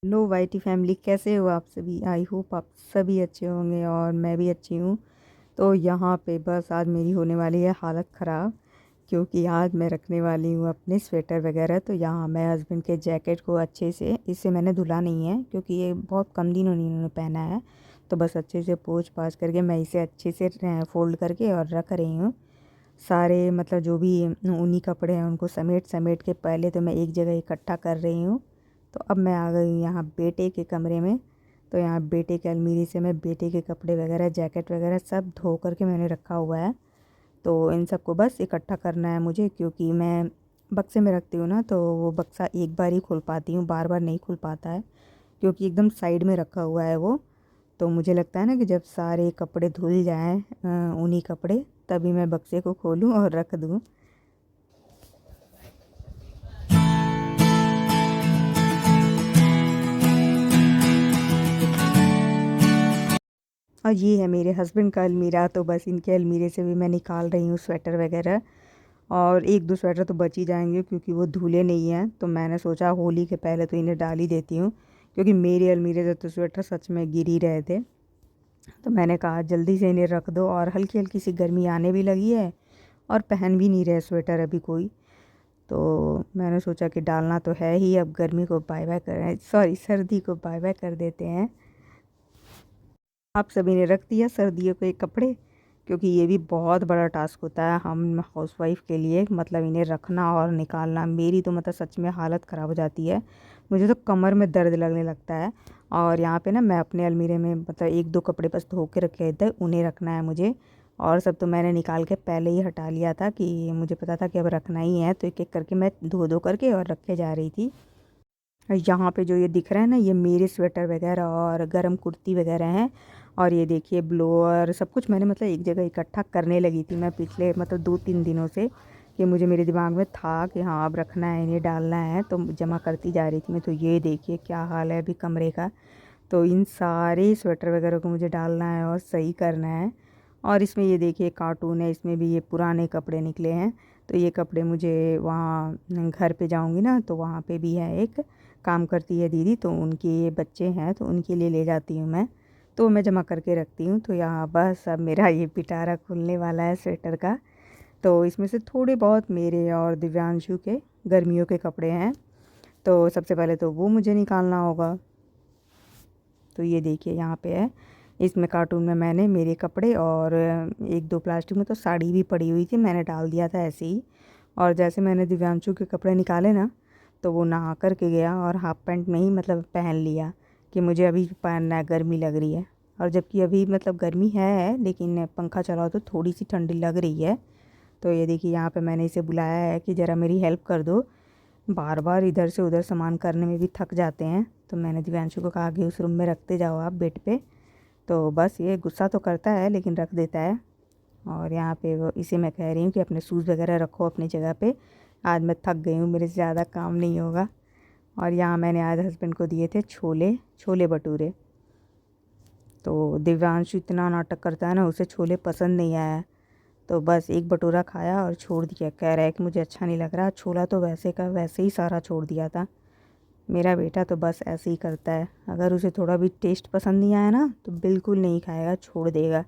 लो YT family, कैसे हो आप सभी। आई होप आप सभी अच्छे होंगे और मैं भी अच्छी हूँ। तो यहाँ पे बस आज मेरी होने वाली है हालत ख़राब, क्योंकि आज मैं रखने वाली हूँ अपने स्वेटर वगैरह। तो यहाँ मैं हस्बैंड के जैकेट को अच्छे से, इसे मैंने धुला नहीं है क्योंकि ये बहुत कम दिनों इन्होंने पहना है। तो बस अच्छे से पोंछ पाछ करके मैं इसे अच्छे से फ़ोल्ड करके और रख रही हूँ। सारे मतलब जो भी ऊनी कपड़े हैं उनको समेट समेट के पहले तो मैं एक जगह इकट्ठा कर रही हूँ। तो अब मैं आ गई हूँ यहाँ बेटे के कमरे में। तो यहाँ बेटे के अलमीरी से मैं बेटे के कपड़े वगैरह, जैकेट वगैरह सब धो करके मैंने रखा हुआ है। तो इन सबको बस इकट्ठा करना है मुझे, क्योंकि मैं बक्से में रखती हूँ ना, तो वो बक्सा एक बार ही खोल पाती हूँ, बार बार नहीं खुल पाता है, क्योंकि एकदम साइड में रखा हुआ है वो। तो मुझे लगता है ना कि जब सारे कपड़े धुल जाएं, ऊनी कपड़े, तभी मैं बक्से को खोलूं और रख दूं। और ये है मेरे हस्बैंड का अलमीरा। तो बस इनके अलमीरे से भी मैं निकाल रही हूँ स्वेटर वगैरह। और एक दो स्वेटर तो बच ही जाएंगे क्योंकि वो धुले नहीं हैं। तो मैंने सोचा होली के पहले तो इन्हें डाल ही देती हूँ, क्योंकि मेरे अलमीरे से तो स्वेटर सच में गिर ही रहे थे। तो मैंने कहा जल्दी से इन्हें रख दो, और हल्की हल्की सी गर्मी आने भी लगी है और पहन भी नहीं रहे स्वेटर अभी कोई। तो मैंने सोचा कि डालना तो है ही, अब गर्मी को बाय बाय कर, सॉरी, सर्दी को बाय बाय कर देते हैं। आप सभी ने रख दिया सर्दियों के कपड़े, क्योंकि ये भी बहुत बड़ा टास्क होता है हम हाउसवाइफ के लिए, मतलब इन्हें रखना और निकालना। मेरी तो मतलब सच में हालत ख़राब हो जाती है, मुझे तो कमर में दर्द लगने लगता है। और यहाँ पे ना मैं अपने अलमीरे में मतलब एक दो कपड़े बस धो के रखे थे, उन्हें रखना है मुझे। और सब तो मैंने निकाल के पहले ही हटा लिया था, कि मुझे पता था कि अब रखना ही है, तो एक एक करके मैं धो धो करके और रखे जा रही थी। यहाँ पे जो ये दिख रहा है ना, ये मेरे स्वेटर वगैरह और गर्म कुर्ती वगैरह हैं। और ये देखिए ब्लोअर सब कुछ मैंने मतलब एक जगह इकट्ठा करने लगी थी मैं पिछले मतलब 2-3 दिनों से, कि मुझे मेरे दिमाग में था कि हाँ अब रखना है, इन्हें डालना है, तो जमा करती जा रही थी मैं। तो ये देखिए क्या हाल है अभी कमरे का। तो इन सारे स्वेटर वगैरह को मुझे डालना है और सही करना है। और इसमें ये देखिए कार्टून है, इसमें भी ये पुराने कपड़े निकले हैं। तो ये कपड़े मुझे वहाँ घर पे जाऊँगी ना, तो वहाँ पे भी है एक काम करती है दीदी, तो उनके ये बच्चे हैं तो उनके लिए ले जाती हूँ मैं। तो मैं जमा करके रखती हूँ। तो यहाँ बस अब मेरा ये पिटारा खुलने वाला है स्वेटर का। तो इसमें से थोड़े बहुत मेरे और दिव्यांशु के गर्मियों के कपड़े हैं। तो सबसे पहले तो वो मुझे निकालना होगा। तो ये देखिए यहाँ पे है, इसमें कार्टून में मैंने मेरे कपड़े और एक दो प्लास्टिक में तो साड़ी भी पड़ी हुई थी, मैंने डाल दिया था ऐसे ही। और जैसे मैंने दिव्यांशु के कपड़े निकाले ना, तो वो नहा कर के गया और हाफ पैंट में ही मतलब पहन लिया कि मुझे अभी पहनना है, गर्मी लग रही है। और जबकि अभी मतलब गर्मी है, लेकिन पंखा चलाओ तो थोड़ी सी ठंडी लग रही है। तो ये देखिए यहाँ पे मैंने इसे बुलाया है कि ज़रा मेरी हेल्प कर दो, बार बार इधर से उधर सामान करने में भी थक जाते हैं। तो मैंने दिव्यांशु को कहा कि उस रूम में रखते जाओ आप बेड पे। तो बस ये गुस्सा तो करता है लेकिन रख देता है। और यहाँ पे वो इसे मैं कह रही हूँ कि अपने शूज़ वगैरह रखो अपनी जगह पे, आज मैं थक गई हूँ, मेरे से ज़्यादा काम नहीं होगा। और यहाँ मैंने आज हस्बैंड को दिए थे छोले, छोले भटूरे। तो दिव्यांशु इतना नाटक करता है ना, उसे छोले पसंद नहीं आया। तो बस एक भटूरा खाया और छोड़ दिया, कह रहा है कि मुझे अच्छा नहीं लग रहा। छोला तो वैसे का वैसे ही सारा छोड़ दिया था। मेरा बेटा तो बस ऐसे ही करता है, अगर उसे थोड़ा भी टेस्ट पसंद नहीं आया ना तो बिल्कुल नहीं खाएगा, छोड़ देगा।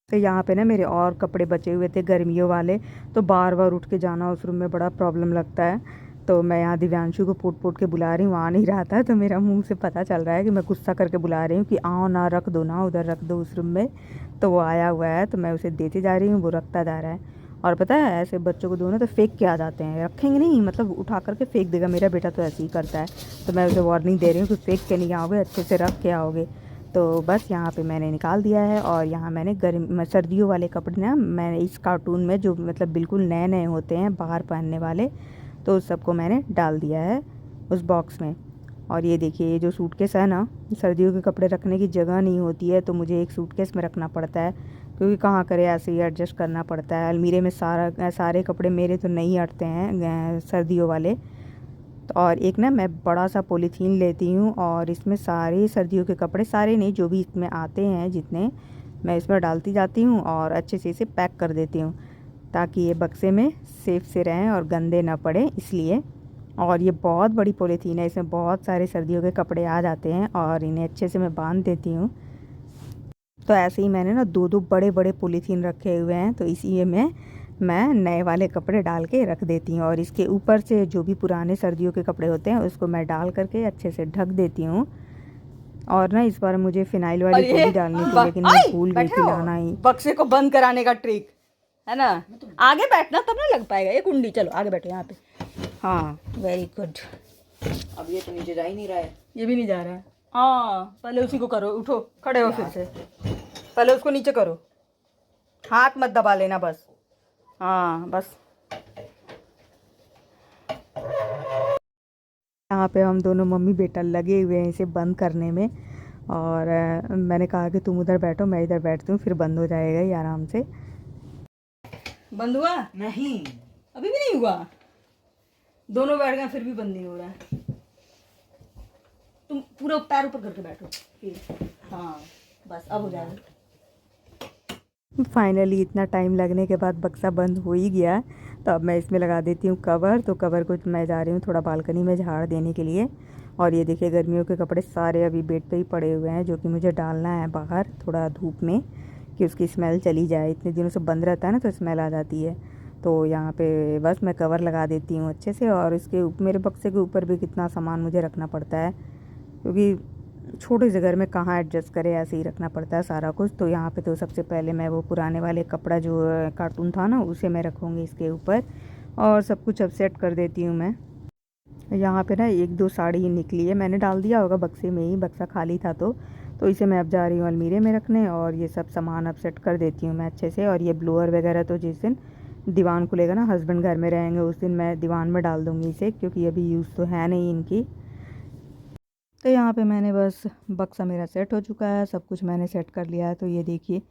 तो यहाँ पे ना मेरे और कपड़े बचे हुए थे गर्मियों वाले, तो बार बार उठ के जाना उस रूम में बड़ा प्रॉब्लम लगता है। तो मैं यहाँ दिव्यांशु को पोट पोट के बुला रही हूँ, आ नहीं रहा था, तो मेरा मुंह से पता चल रहा है कि मैं गुस्सा करके बुला रही हूँ कि आओ ना, रख दो ना, उधर रख दो उस रूम में। तो वो आया हुआ है, तो मैं उसे देते जा रही हूँ, वो रखता जा रहा है। और पता है ऐसे बच्चों को दो ना तो फेंक के आ जाते हैं, रखेंगे नहीं, मतलब उठा करके फेंक देगा। मेरा बेटा तो ऐसे ही करता है। तो मैं उसे वार्निंग दे रही हूँ कि फेंक के नहीं आओगे, अच्छे से रख के आओगे। तो बस यहाँ पे मैंने निकाल दिया है। और यहाँ मैंने गर्म सर्दियों वाले कपड़े ना, मैंने इस कार्टून में जो मतलब बिल्कुल नए नए होते हैं बाहर पहनने वाले, तो उस सबको मैंने डाल दिया है उस बॉक्स में। और ये देखिए ये जो सूटकेस है ना, सर्दियों के कपड़े रखने की जगह नहीं होती है, तो मुझे एक सूटकेस में रखना पड़ता है, क्योंकि कहाँ करे, ऐसे ही एडजस्ट करना पड़ता है। अलमीरे में सारे कपड़े मेरे तो नहीं अटते हैं सर्दियों वाले। तो और एक ना मैं बड़ा सा पॉलीथीन लेती हूँ, और इसमें सारे सर्दियों के कपड़े, सारे नहीं जो भी इसमें आते हैं जितने, मैं इसमें डालती जाती हूँ और अच्छे से इसे पैक कर देती हूँ ताकि ये बक्से में सेफ से रहें और गंदे ना पड़े इसलिए। और ये बहुत बड़ी पॉलीथीन है, इसमें बहुत सारे सर्दियों के कपड़े आ जाते हैं और इन्हें अच्छे से मैं बांध देती हूँ। तो ऐसे ही मैंने ना 2-2 बड़े बड़े पॉलीथीन रखे हुए हैं, तो इसी में मैं नए वाले कपड़े डाल के रख देती हूँ और इसके ऊपर से जो भी पुराने सर्दियों के कपड़े होते हैं उसको मैं डाल करके अच्छे से ढक देती हूँ। और ना इस बार मुझे फिनाइल वाली पोली डालनी थी लेकिन मैं भूल गई थी लाना ही। बक्से को बंद कराने का ट्रिक है ना, आगे बैठना तब ना लग पाएगा ये कुंडी। चलो आगे बैठो यहाँ पे। हाँ वेरी गुड। अब ये तो नीचे जा ही नहीं रहा है, ये भी नहीं जा रहा है। हाँ पहले उसी को करो, उठो खड़े हो फिर से, पहले उसको नीचे करो, हाथ मत दबा लेना बस। हाँ बस। यहाँ पे हम दोनों मम्मी बेटा लगे हुए हैं इसे बंद करने में। और मैंने कहा कि तुम उधर बैठो मैं इधर बैठती हूँ, फिर बंद हो जाएगा ये आराम से। बंद हुआ? नहीं अभी भी नहीं हुआ। दोनों बैठ गए फिर भी बंद नहीं हो रहा है। तुम पूरा पैर ऊपर करके बैठो फिर। हाँ बस अब हो जाएगा। फाइनली इतना टाइम लगने के बाद बक्सा बंद हो ही गया, तो अब मैं इसमें लगा देती हूँ कवर। तो कवर को मैं जा रही हूँ थोड़ा बालकनी में झाड़ देने के लिए। और ये देखिए गर्मियों के कपड़े सारे अभी बेड पे ही पड़े हुए हैं जो कि मुझे डालना है बाहर थोड़ा धूप में कि उसकी स्मेल चली जाए। इतने दिनों से बंद रहता है ना तो स्मेल आ जाती है। तो यहाँ पे बस मैं कवर लगा देती हूँ अच्छे से। और इसके मेरे बक्से के ऊपर भी कितना सामान मुझे रखना पड़ता है क्योंकि छोटे से घर में कहाँ एडजस्ट करे, ऐसे ही रखना पड़ता है सारा कुछ। तो यहाँ पे तो सबसे पहले मैं वो पुराने वाले कपड़ा जो कार्टून था ना उसे मैं रखूँगी इसके ऊपर और सब कुछ अब सेट कर देती हूँ मैं। यहाँ पे ना 1-2 साड़ी निकली है, मैंने डाल दिया होगा बक्से में ही, बक्सा खाली था तो इसे मैं अब जा रही हूँ अलमीरे में रखने। और ये सब सामान अब सेट कर देती हूँ मैं अच्छे से। और ये ब्लोअर वगैरह तो जिस दिन दीवान खुलेगा ना, हस्बैंड घर में रहेंगे, उस दिन मैं दीवान में डाल दूँगी इसे क्योंकि अभी यूज़ तो है नहीं इनकी। तो यहाँ पे मैंने बस बक्सा मेरा सेट हो चुका है, सब कुछ मैंने सेट कर लिया है। तो ये देखिए,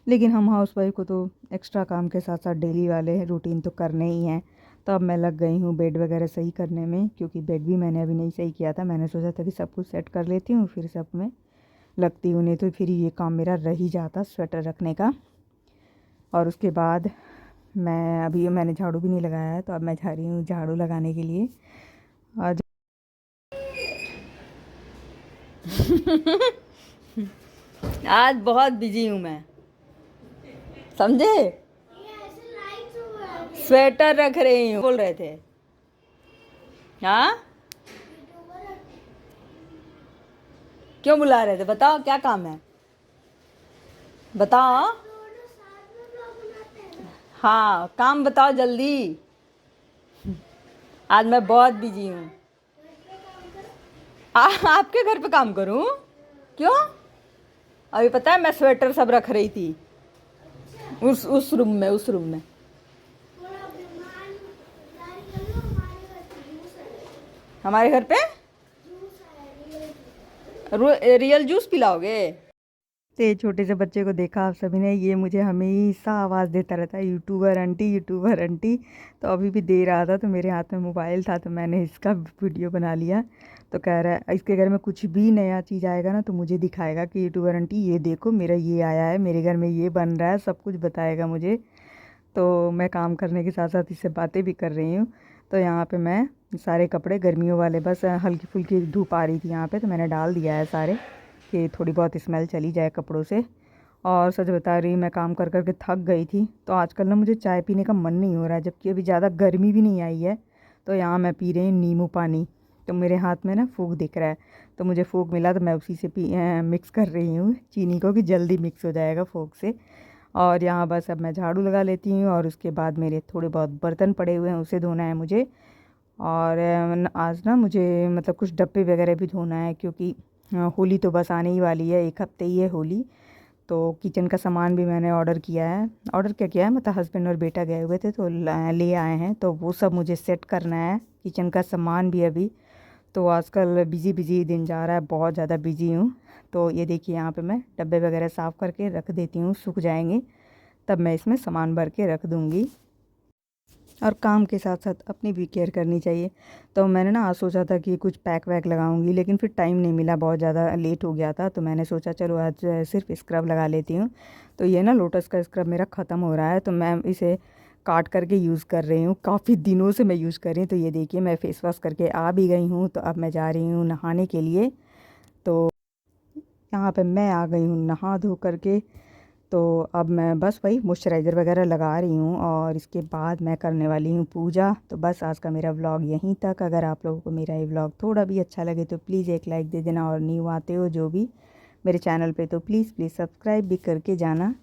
लेकिन हम हाउसवाइफ को तो एक्स्ट्रा काम के साथ साथ डेली वाले रूटीन तो करने ही हैं। तो अब मैं लग गई हूँ बेड वगैरह सही करने में क्योंकि बेड भी मैंने अभी नहीं सही किया था। मैंने सोचा था कि सब कुछ सेट कर लेती हूँ फिर सब में लगती हूँ, नहीं तो फिर ये काम मेरा रह ही जाता स्वेटर रखने का। और उसके बाद मैंने झाड़ू भी नहीं लगाया है, तो अब मैं जा रही हूँ झाड़ू लगाने के लिए। और आज बहुत बिजी हूँ मैं, समझे? स्वेटर रख रही हूँ बोल रहे थे। हाँ क्यों बुला रहे थे? बताओ क्या काम है, बताओ। हाँ काम बताओ जल्दी, आज मैं बहुत बिजी हूँ। आपके घर पे काम करूँ? क्यों? अभी पता है मैं स्वेटर सब रख रही थी उस रूम में, उस रूम में। हमारे घर पे रियल जूस पिलाओगे? तो ये छोटे से बच्चे को देखा आप सभी ने, ये मुझे हमेशा आवाज़ देता रहता है यूट्यूबर आंटी, यूट्यूबर आंटी। तो अभी भी दे रहा था तो मेरे हाथ में मोबाइल था तो मैंने इसका वीडियो बना लिया। तो कह रहा है इसके घर में कुछ भी नया चीज़ आएगा ना तो मुझे दिखाएगा कि यूट्यूबर आंटी ये देखो मेरा ये आया है, मेरे घर में ये बन रहा है, सब कुछ बताएगा मुझे। तो मैं काम करने के साथ साथ इससे बातें भी कर रही हूँ। तो यहाँ पे मैं सारे कपड़े गर्मियों वाले, बस हल्की फुल्की धूप आ रही थी यहाँ पे तो मैंने डाल दिया है सारे कि थोड़ी बहुत स्मेल चली जाए कपड़ों से। और सच बता रही मैं काम कर कर के थक गई थी, तो आजकल ना मुझे चाय पीने का मन नहीं हो रहा है, जबकि अभी ज़्यादा गर्मी भी नहीं आई है। तो यहाँ मैं पी रही हूँ नींबू पानी। तो मेरे हाथ में ना फूक दिख रहा है, तो मुझे फूक मिला तो मैं उसी से मिक्स कर रही हूँ चीनी को कि जल्दी मिक्स हो जाएगा फूक से। और यहाँ बस अब मैं झाड़ू लगा लेती हूँ और उसके बाद मेरे थोड़े बहुत बर्तन पड़े हुए हैं उसे धोना है मुझे। और आज ना मुझे मतलब कुछ डब्बे वगैरह भी धोना है क्योंकि होली तो बस आने ही वाली है, 1 हफ्ते ही है होली। तो किचन का सामान भी मैंने ऑर्डर किया है। ऑर्डर क्या किया है मतलब हस्बैंड और बेटा गए हुए थे तो ले आए हैं, तो वो सब मुझे सेट करना है किचन का सामान भी अभी। तो आजकल बिज़ी बिज़ी दिन जा रहा है, बहुत ज़्यादा बिज़ी हूँ। तो ये देखिए यहाँ पे मैं डब्बे वगैरह साफ़ करके रख देती हूँ, सूख जाएंगे तब मैं इसमें सामान भर के रख दूँगी। और काम के साथ साथ अपनी भी केयर करनी चाहिए। तो मैंने ना आज सोचा था कि कुछ पैक वैक लगाऊंगी, लेकिन फिर टाइम नहीं मिला, बहुत ज़्यादा लेट हो गया था। तो मैंने सोचा चलो आज सिर्फ स्क्रब लगा लेती हूँ। तो ये ना लोटस का स्क्रब मेरा ख़त्म हो रहा है, तो मैं इसे काट करके यूज़ कर रही हूँ। काफ़ी दिनों से मैं यूज़ कर रही हूँ। तो ये देखिए मैं फ़ेस वॉश करके आ भी गई हूँ। तो अब मैं जा रही हूँ नहाने के लिए। तो यहाँ पे मैं आ गई हूँ नहा धो करके। तो अब मैं बस वही मॉइस्चराइज़र वगैरह लगा रही हूँ और इसके बाद मैं करने वाली हूँ पूजा। तो बस आज का मेरा व्लॉग यहीं तक। अगर आप लोगों को मेरा ये व्लॉग थोड़ा भी अच्छा लगे तो प्लीज़ एक लाइक दे देना, और न्यू आते हो जो भी मेरे चैनल पे तो प्लीज़ सब्सक्राइब भी करके जाना।